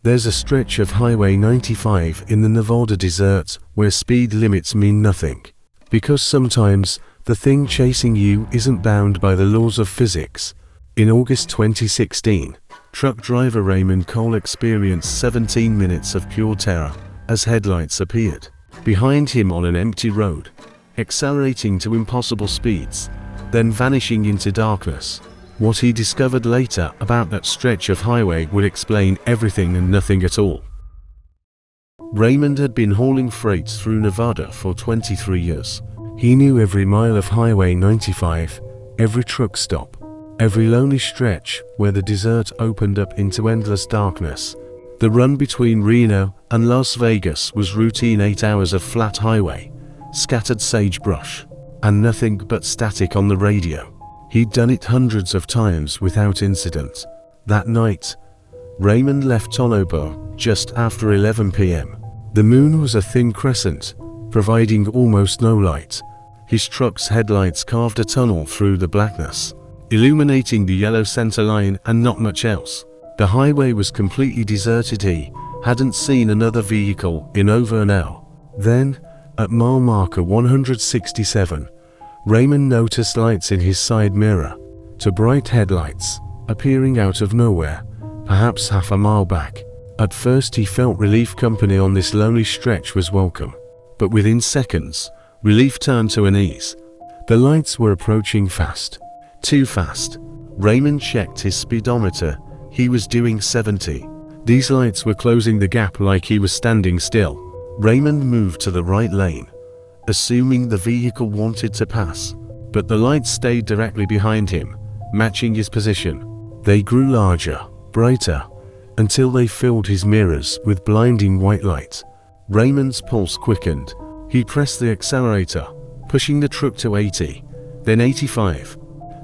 There's a stretch of Highway 95 in the Nevada desert where speed limits mean nothing. Because sometimes, the thing chasing you isn't bound by the laws of physics. In August 2016, truck driver Raymond Cole experienced 17 minutes of pure terror as headlights appeared behind him on an empty road, accelerating to impossible speeds, then vanishing into darkness. What he discovered later about that stretch of highway would explain everything and nothing at all. Raymond had been hauling freight through Nevada for 23 years. He knew every mile of Highway 95, every truck stop, every lonely stretch where the desert opened up into endless darkness. The run between Reno and Las Vegas was routine 8 hours of flat highway, scattered sagebrush, and nothing but static on the radio. He'd done it hundreds of times without incident. That night, Raymond left Tonopah just after 11 p.m. The moon was a thin crescent, providing almost no light. His truck's headlights carved a tunnel through the blackness, illuminating the yellow center line and not much else. The highway was completely deserted. He hadn't seen another vehicle in over an hour. Then, at mile marker 167, Raymond noticed lights in his side mirror, two bright headlights, appearing out of nowhere, perhaps half a mile back. At first he felt relief. Company on this lonely stretch was welcome. But within seconds, relief turned to unease. The lights were approaching fast. Too fast. Raymond checked his speedometer. He was doing 70. These lights were closing the gap like he was standing still. Raymond moved to the right lane, assuming the vehicle wanted to pass. But the lights stayed directly behind him, matching his position. They grew larger, brighter, until they filled his mirrors with blinding white light. Raymond's pulse quickened. He pressed the accelerator, pushing the truck to 80, then 85.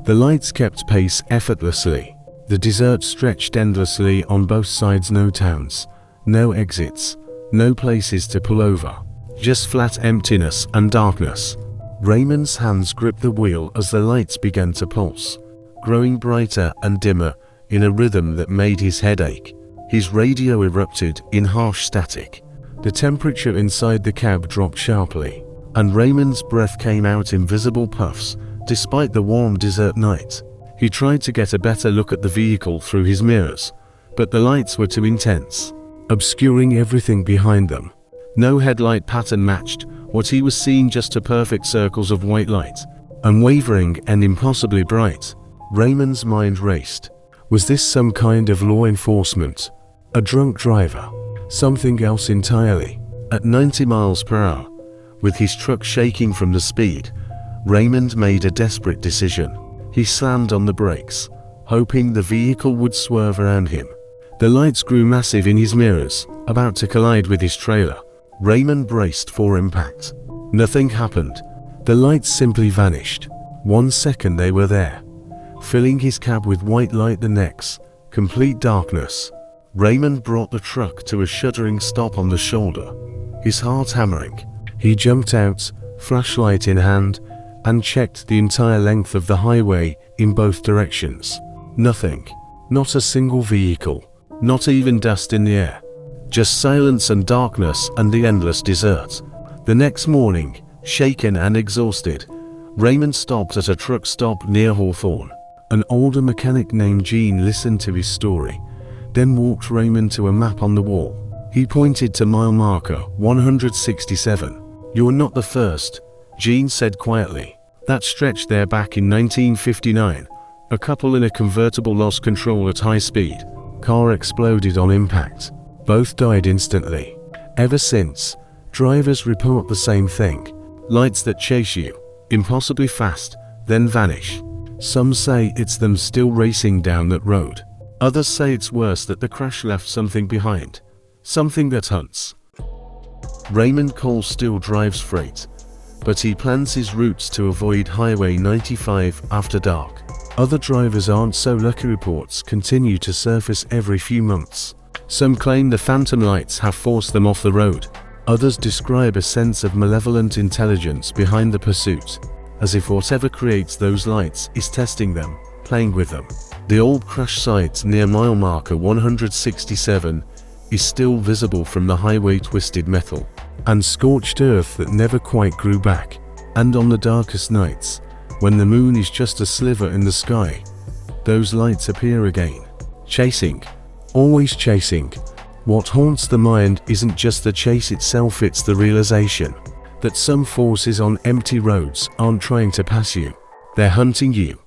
The lights kept pace effortlessly. The desert stretched endlessly on both sides. No towns, no exits, no places to pull over. Just flat emptiness and darkness. Raymond's hands gripped the wheel as the lights began to pulse, growing brighter and dimmer in a rhythm that made his head ache. His radio erupted in harsh static. The temperature inside the cab dropped sharply, and Raymond's breath came out in visible puffs despite the warm desert night. He tried to get a better look at the vehicle through his mirrors, but the lights were too intense, obscuring everything behind them. No headlight pattern matched what he was seeing, just two perfect circles of white light, unwavering and impossibly bright. Raymond's mind raced. Was this some kind of law enforcement? A drunk driver? Something else entirely? At 90 miles per hour, with his truck shaking from the speed, Raymond made a desperate decision. He slammed on the brakes, hoping the vehicle would swerve around him. The lights grew massive in his mirrors, about to collide with his trailer. Raymond braced for impact. Nothing happened. The lights simply vanished. 1 second they were there, filling his cab with white light. The next, complete darkness. Raymond brought the truck to a shuddering stop on the shoulder, his heart hammering. He jumped out, flashlight in hand, and checked the entire length of the highway in both directions. Nothing. Not a single vehicle. Not even dust in the air. Just silence and darkness and the endless desert. The next morning, shaken and exhausted, Raymond stopped at a truck stop near Hawthorne. An older mechanic named Gene listened to his story, then walked Raymond to a map on the wall. He pointed to mile marker 167. "You're not the first," Gene said quietly. "That stretch there back in 1959, a couple in a convertible lost control at high speed. Car exploded on impact. Both died instantly. Ever since, drivers report the same thing. Lights that chase you, impossibly fast, then vanish. Some say it's them still racing down that road. Others say it's worse, that the crash left something behind. Something that hunts." Raymond Cole still drives freight, but he plans his routes to avoid Highway 95 after dark. Other drivers aren't so lucky. Reports continue to surface every few months. Some claim the phantom lights have forced them off the road. Others describe a sense of malevolent intelligence behind the pursuit, as if whatever creates those lights is testing them, playing with them. The old crash site near mile marker 167 is still visible from the highway, twisted metal, and scorched earth that never quite grew back. And on the darkest nights, when the moon is just a sliver in the sky, those lights appear again. Chasing. Always chasing. What haunts the mind isn't just the chase itself, it's the realization that some forces on empty roads aren't trying to pass you. They're hunting you.